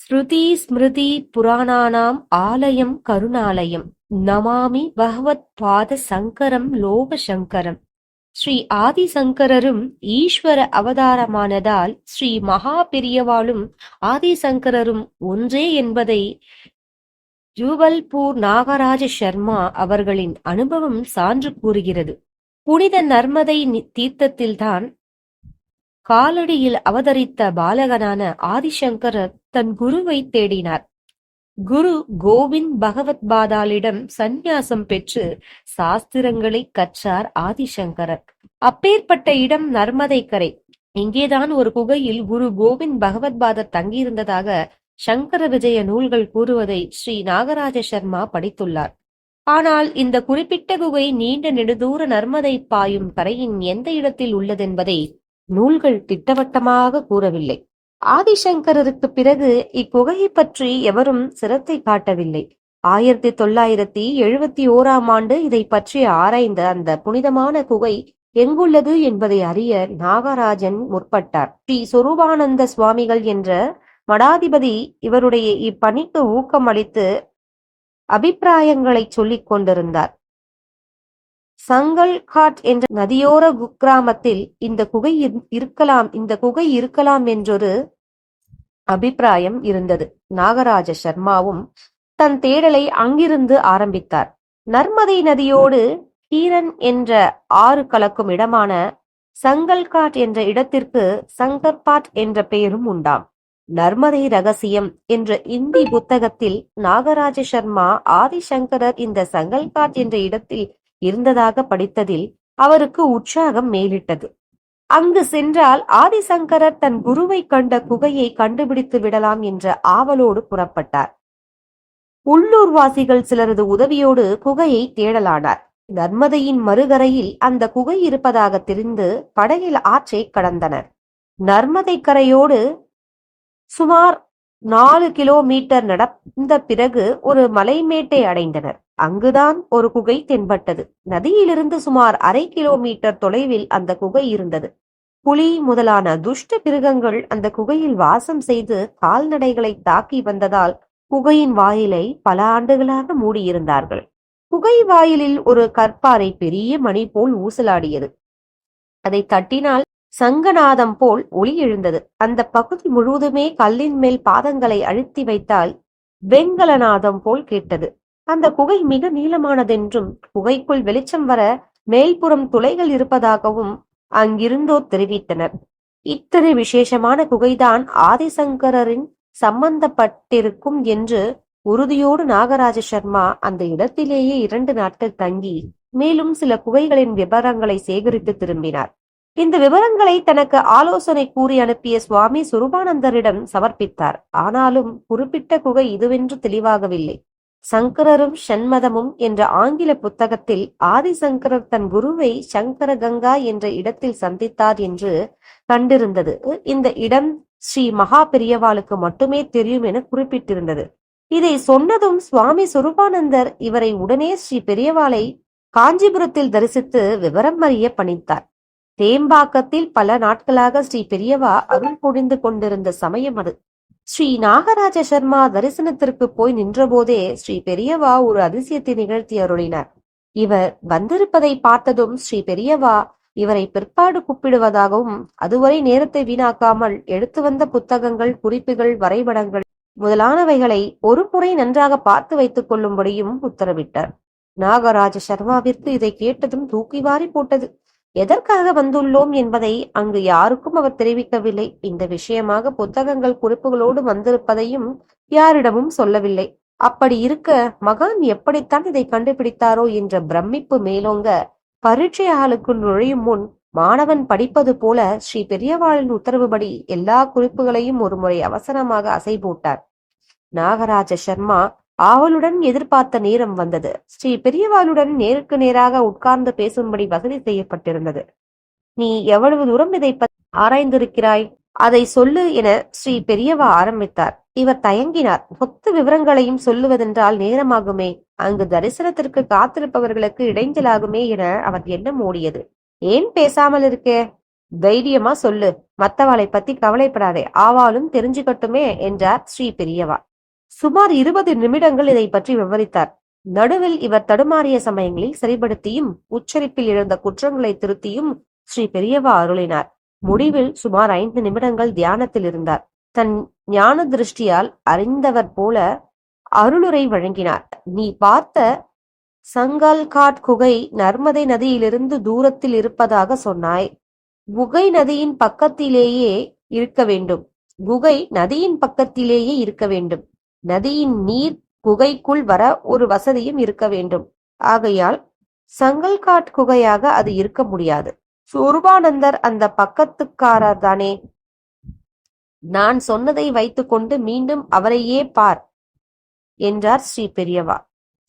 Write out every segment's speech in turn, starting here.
ஸ்ருதி ஸ்மிருதி புராணானாம் ஆலயம் கருணாலயம் நமாமி பகவத் பாத சங்கரம் லோக சங்கரம். ஸ்ரீ ஆதிசங்கரரும் ஈஸ்வர அவதாரமானதால் ஸ்ரீ மகா பெரியவாளும் ஆதிசங்கரரும் ஒன்றே என்பதை ஜுவல்பூர் நாகராஜ சர்மா அவர்களின் அனுபவம் சான்று கூறுகிறது. புனித நர்மதை தீர்த்தத்தில்தான் காலடியில் அவதரித்த பாலகனான ஆதிசங்கரர் தன் குருவை தேடினார். குரு கோவிந்த் பகவத் பாதாளிடம் சந்நியாசம் பெற்று சாஸ்திரங்களை கற்றார் ஆதிசங்கரர். அப்பேற்பட்ட இடம் நர்மதை கரை. இங்கேதான் ஒரு குகையில் குரு கோவிந்த் பகவத் பாதர் தங்கியிருந்ததாக சங்கர விஜய நூல்கள் கூறுவதை ஸ்ரீ நாகராஜ சர்மா படித்துள்ளார். ஆனால் இந்த குறிப்பிட்ட குகை நீண்ட நெடுதூர நர்மதை பாயும் கரையின் எந்த இடத்தில் உள்ளதென்பதை நூல்கள் திட்டவட்டமாக கூறவில்லை. ஆதிசங்கரருக்கு பிறகு இக்குகையை பற்றி எவரும் சிரத்தை காட்டவில்லை. 1971 இதை பற்றி ஆராய்ந்த அந்த புனிதமான குகை எங்குள்ளது என்பதை அறிய நாகராஜன் முற்பட்டார். ஸ்ரீ சொரூபானந்த சுவாமிகள் என்ற மடாதிபதி இவருடைய இப்பணிக்கு ஊக்கம் அளித்து அபிப்பிராயங்களை சொல்லிக் கொண்டிருந்தார். சங்கல்காட் என்ற நதியோர குக்கிராமத்தில் இந்த குகை இருக்கலாம் என்றொரு அபிப்பிராயம் இருந்தது. நாகராஜ சர்மாவும் தன் தேடலை அங்கிருந்து ஆரம்பித்தார். நர்மதை நதியோடு ஹீரன் என்ற ஆறு கலக்கும் இடமான சங்கல்காட் என்ற இடத்திற்கு சங்கர்பாட் என்ற பெயரும் உண்டாம். நர்மதை ரகசியம் என்ற இந்தி புத்தகத்தில் நாகராஜ சர்மா ஆதிசங்கரர் இந்த சங்கல்காட் என்ற இடத்தில் இருந்ததாக படித்ததில் அவருக்கு உற்சாகம் மேலிட்டது. அங்கு சென்றால் ஆதிசங்கரர் தன் குருவை கண்ட குகையை கண்டுபிடித்து விடலாம் என்ற ஆவலோடு புறப்பட்டார். உள்ளூர்வாசிகள் சிலரது உதவியோடு குகையை தேடலானார். நர்மதையின் மறுகரையில் அந்த குகை இருப்பதாக தெரிந்து படகில் ஆற்றை கடந்தனர். நர்மதை கரையோடு சுமார் 4 கிலோமீட்டர் நடந்த பிறகு ஒரு மலைமேட்டை அடைந்தனர். அங்குதான் ஒரு குகை தென்பட்டது. நதியிலிருந்து சுமார் 1/2 கிலோமீட்டர் தொலைவில் அந்த குகை இருந்தது. புலி முதலான துஷ்ட மிருகங்கள் அந்த குகையில் வாசம் செய்து கால்நடைகளை தாக்கி வந்ததால் குகையின் வாயிலை பல ஆண்டுகளாக மூடியிருந்தார்கள். குகை வாயிலில் ஒரு கற்பாறை பெரிய மணி போல் ஊசலாடியது. அதை தட்டினால் சங்கநாதம் போல் ஒளி எழுந்தது. அந்த பகுதி முழுவதுமே கல்லின் மேல் பாதங்களை அழுத்தி வைத்தால் வெங்கலநாதம் போல் கேட்டது. அந்த குகை மிக நீளமானதென்றும் குகைக்குள் வெளிச்சம் வர மேல்புறம் துளைகள் இருப்பதாகவும் அங்கிருந்தோர் தெரிவித்தனர். இத்தனை விசேஷமான குகைதான் ஆதிசங்கரின் சம்பந்தப்பட்டிருக்கும் என்று உறுதியோடு நாகராஜ சர்மா அந்த இடத்திலேயே 2 நாட்கள் தங்கி மேலும் சில குகைகளின் விவரங்களை சேகரித்து திரும்பினார். இந்த விவரங்களை தனக்கு ஆலோசனை கூறி அனுப்பிய சுவாமி சுரூபானந்தரிடம் சமர்ப்பித்தார். ஆனாலும் குறிப்பிட்ட குகை இதுவென்று தெளிவாகவில்லை. சங்கரரும் ஷண்மதமும் என்ற ஆங்கில புத்தகத்தில் ஆதிசங்கரர் தன் குருவை சங்கர கங்கா என்ற இடத்தில் சந்தித்தார் என்று கண்டிருந்தது. இந்த இடம் ஸ்ரீ மகா பெரியவாளுக்கு மட்டுமே தெரியும் என குறிப்பிட்டிருந்தது. இதை சொன்னதும் சுவாமி சுரூபானந்தர் இவரை உடனே ஸ்ரீ பெரியவாளை காஞ்சிபுரத்தில் தரிசித்து விவரம் அறிய பணித்தார். தேம்பாக்கத்தில் பல நாட்களாக ஸ்ரீ பெரியவா அருள் பொழிந்து கொண்டிருந்த சமயம் அது. ஸ்ரீ நாகராஜ சர்மா தரிசனத்திற்கு போய் நின்றபோதே ஸ்ரீ பெரியவா ஒரு அதிசயத்தை நிகழ்த்தி அருளினார். இவர் வந்திருப்பதை பார்த்ததும் ஸ்ரீ பெரியவா இவரை பிற்பாடு கூப்பிடுவதாகவும் அதுவரை நேரத்தை வீணாக்காமல் எடுத்து வந்த புத்தகங்கள், குறிப்புகள், வரைபடங்கள் முதலானவைகளை ஒரு முறை நன்றாக பார்த்து வைத்துக் கொள்ளும்படியும் உத்தரவிட்டார். நாகராஜ சர்மாவிற்கு இதை கேட்டதும் தூக்கி வாரி போட்டது. எதற்காக வந்துள்ளோம் என்பதை அங்கு யாருக்கும் அவர் தெரிவிக்கவில்லை. இந்த விஷயமாக புத்தகங்கள், குறிப்புகளோடு வந்திருப்பதையும் யாரிடமும் சொல்லவில்லை. அப்படி இருக்க மகான் எப்படித்தான் இதை கண்டுபிடித்தாரோ என்ற பிரமிப்பு மேலோங்க பரீட்சை ஹாலுக்குள் நுழையும் முன் மாணவன் படிப்பது போல ஸ்ரீ பெரியவாளின் உத்தரவுபடி எல்லா குறிப்புகளையும் ஒரு முறை அவசரமாக அசை போட்டார். நாகராஜ சர்மா ஆவலுடன் எதிர்பார்த்த நேரம் வந்தது. ஸ்ரீ பெரியவாளுடன் நேருக்கு நேராக உட்கார்ந்து பேசும்படி வசதி செய்யப்பட்டிருந்தது. நீ எவ்வளவு தூரம் இதை பற்றி ஆராய்ந்திருக்கிறாய், அதை சொல்லு என ஸ்ரீ பெரியவா ஆரம்பித்தார். இவர் தயங்கினார். மொத்த விவரங்களையும் சொல்லுவதென்றால் நேரமாகுமே, அங்கு தரிசனத்திற்கு காத்திருப்பவர்களுக்கு இடைஞ்சலாகுமே என அவர் எண்ணம் ஓடியது. ஏன் பேசாமல் இருக்கே? தைரியமா சொல்லு, மத்தவளை பத்தி கவலைப்படாதே, ஆவாலும் தெரிஞ்சுக்கட்டுமே என்றார் ஸ்ரீ பெரியவா. சுமார் 20 நிமிடங்கள் இதை பற்றி விவரித்தார். நடுவில் இவர் தடுமாறிய சமயங்களில் சரிபடுத்தியும் உச்சரிப்பில் எழுந்த குற்றங்களை திருத்தியும் ஸ்ரீ பெரியவா அருளினார். முடிவில் சுமார் 5 நிமிடங்கள் தியானத்தில் இருந்தார். தன் ஞான திருஷ்டியால் அறிந்தவர் போல அருளுரை வழங்கினார். நீ பார்த்த சங்கல்காட் குகை நர்மதை நதியிலிருந்து தூரத்தில் இருப்பதாக சொன்னாய். குகை நதியின் பக்கத்திலேயே இருக்க வேண்டும். குகை நதியின் பக்கத்திலேயே இருக்க வேண்டும். நதியின் நீர் குகைக்குள் வர ஒரு வசதியும் இருக்க வேண்டும். ஆகையால் சங்கல்காட் குகையாக அது இருக்க முடியாது. சொரூபானந்தர் அந்த பக்கத்துக்காரர் தானே. நான் சொன்னதை வைத்துக்கொண்டு மீண்டும் அவரையே பார் என்றார் ஸ்ரீ பெரியவா.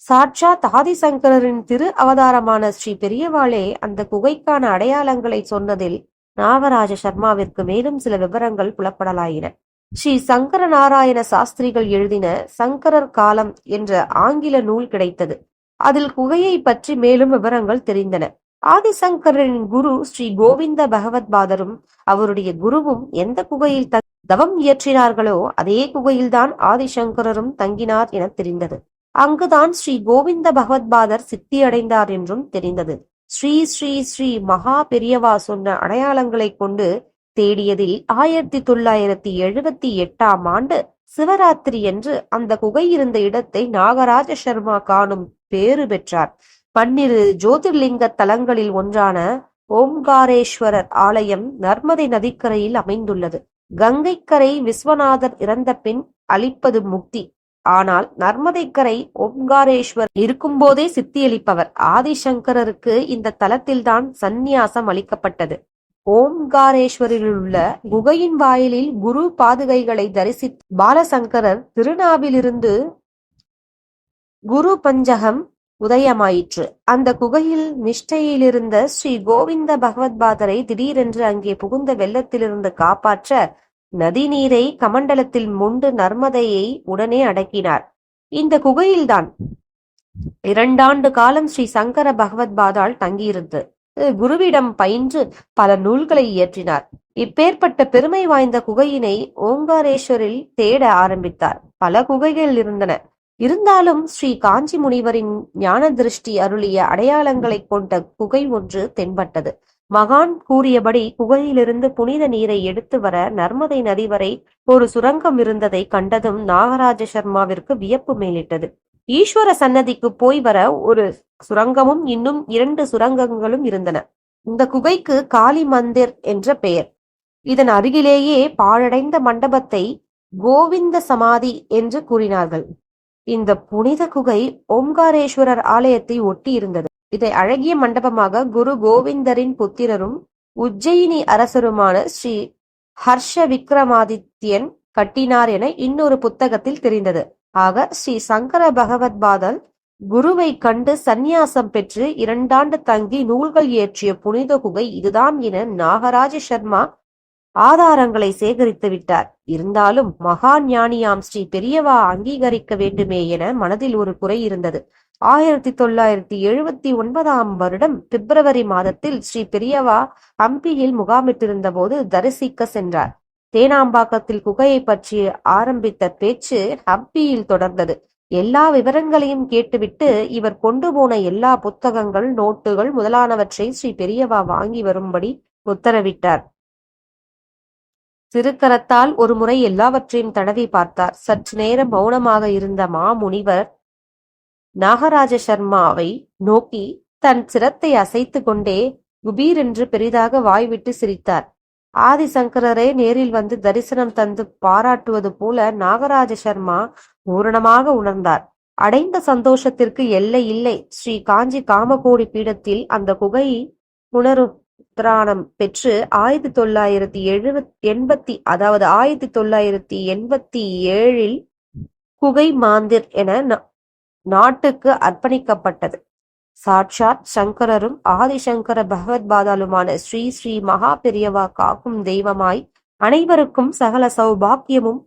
சாட்சாத் ஆதிசங்கரின் திரு அவதாரமான ஸ்ரீ பெரியவாளே அந்த குகைக்கான அடையாளங்களை சொன்னதில் நாகராஜ சர்மாவிற்கு மேலும் சில விவரங்கள் புலப்படலாயின. ஸ்ரீ சங்கர நாராயண சாஸ்திரிகள் எழுதின சங்கரர் காலம் என்ற ஆங்கில நூல் கிடைத்தது. அதில் குகையை பற்றி மேலும் விவரங்கள் தெரிந்தன. ஆதிசங்கரின் குரு ஸ்ரீ கோவிந்த பகவத் பாதரும் அவருடைய குருவும் எந்த குகையில் தவம் இயற்றினார்களோ அதே குகையில்தான் ஆதிசங்கரரும் தங்கினார் என தெரிந்தது. அங்குதான் ஸ்ரீ கோவிந்த பகவத் பாதர் சித்தி அடைந்தார் என்றும் தெரிந்தது. ஸ்ரீ ஸ்ரீ ஸ்ரீ மகா பெரியவா சொன்ன அடையாளங்களை கொண்டு தேடியதில் 1978ஆம் ஆண்டு சிவராத்திரி என்று அந்த குகை இருந்த இடத்தை நாகராஜ சர்மா காணும் பேறு பெற்றார். 12 ஜோதிர்லிங்க தலங்களில் ஒன்றான ஓம்காரேஸ்வரர் ஆலயம் நர்மதை நதிக்கரையில் அமைந்துள்ளது. கங்கைக்கரை விஸ்வநாதர் இறந்த பின் அளிப்பது முக்தி. ஆனால் நர்மதைக்கரை ஓம்காரேஸ்வர் இருக்கும்போதே சித்தியளிப்பவர். ஆதிசங்கரருக்கு இந்த தலத்தில்தான் சந்நியாசம் அளிக்கப்பட்டது. ஓம்காரேஸ்வரிலுள்ள குகையின் வாயிலில் குரு பாதுகைகளை தரிசித்த பாலசங்கரர் திருநாவிலிருந்து குரு பஞ்சகம் உதயமாயிற்று. அந்த குகையில் நிஷ்டையிலிருந்த ஸ்ரீ கோவிந்த பகவத் பாதரை திடீரென்று அங்கே புகுந்த வெள்ளத்திலிருந்து காப்பாற்ற நதி நீரை கமண்டலத்தில் மொண்டு நர்மதையை உடனே அடக்கினார். இந்த குகையில்தான் 2 ஆண்டு காலம் ஸ்ரீ சங்கர பகவத் பாதால் தங்கியிருந்து குருவிடம் பயின்று பல நூல்களை இயற்றினார். இப்பேற்பட்ட பெருமை வாய்ந்த குகையினை ஓங்காரேஸ்வரில் தேட ஆரம்பித்தார். பல குகைகள் இருந்தன. இருந்தாலும் ஸ்ரீ காஞ்சி முனிவரின் ஞான திருஷ்டி அருளிய அடையாளங்களை கொண்ட குகை ஒன்று தென்பட்டது. மகான் கூறியபடி குகையிலிருந்து புனித நீரை எடுத்து வர நர்மதை நதி வரை ஒரு சுரங்கம் இருந்ததை கண்டதும் நாகராஜ சர்மாவிற்கு வியப்பு மேலிட்டது. ஈஸ்வர சன்னதிக்கு போய் வர ஒரு சுரங்கமும் இன்னும் 2 சுரங்கங்களும் இருந்தன. இந்த குகைக்கு காளி மந்திர் என்ற பெயர். இதன் அருகிலேயே பாழடைந்த மண்டபத்தை கோவிந்த சமாதி என்று கூறினார்கள். இந்த புனித குகை ஓம்காரேஸ்வரர் ஆலயத்தை ஒட்டி இருந்தது. இதை அழகிய மண்டபமாக குரு கோவிந்தரின் புத்திரரும் உஜ்ஜயினி அரசருமான ஸ்ரீ ஹர்ஷ விக்ரமாதித்யன் கட்டினார் என இன்னொரு புத்தகத்தில் தெரிந்தது. ஆக ஸ்ரீ சங்கர பகவத் பாதல் குருவை கண்டு சந்நியாசம் பெற்று 2 ஆண்டு தங்கி நூல்கள் இயற்றிய புனித குகை இதுதான் என நாகராஜ சர்மா ஆதாரங்களை சேகரித்து விட்டார். இருந்தாலும் மகா ஞானியாம் ஸ்ரீ பெரியவா அங்கீகரிக்க வேண்டுமே என மனதில் ஒரு குறை இருந்தது. 1979ஆம் வருடம் பிப்ரவரி மாதத்தில் ஸ்ரீ பெரியவா ஹம்பியில் முகாமிட்டிருந்த போது தரிசிக்க சென்றார். தேனாம்பாக்கத்தில் குகையை பற்றி ஆரம்பித்த பேச்சு ஹம்பியில் தொடர்ந்தது. எல்லா விவரங்களையும் கேட்டுவிட்டு இவர் கொண்டு போன எல்லா புத்தகங்கள், நோட்டுகள் முதலானவற்றை ஸ்ரீ பெரியவா வாங்கி வரும்படி உத்தரவிட்டார். திருக்கரத்தால் ஒரு முறை எல்லாவற்றையும் தடவி பார்த்தார். சற்று நேரம் மௌனமாக இருந்த மாமுனிவர் நாகராஜ சர்மாவை நோக்கி தன் சிரத்தை அசைத்து கொண்டே குபீரென்று பெரிதாக வாய்விட்டு சிரித்தார். ஆதிசங்கரரே நேரில் வந்து தரிசனம் தந்து பாராட்டுவது போல நாகராஜ சர்மா பூரணமாக உணர்ந்தார். அடைந்த சந்தோஷத்திற்கு எல்லை இல்லை. ஸ்ரீ காஞ்சி காமகோடி பீடத்தில் அந்த குகை புனருத்ராணம் பெற்று 1987 குகை மாந்திர் என நாட்டுக்கு அர்ப்பணிக்கப்பட்டது. சாட்சாத் சங்கரரும் ஆதிசங்கர பகவத் பாதாலுமான ஸ்ரீ ஸ்ரீ மகா பெரியவா காக்கும் தெய்வமாய் அனைவருக்கும் சகல சௌபாக்கியமும்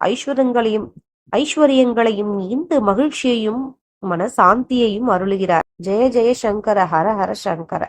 ஐஸ்வர்யங்களையும் ஈந்து மகிழ்ச்சியையும் மன சாந்தியையும் அருளுகிறார். ஜெய ஜெய சங்கர, ஹர ஹர சங்கர.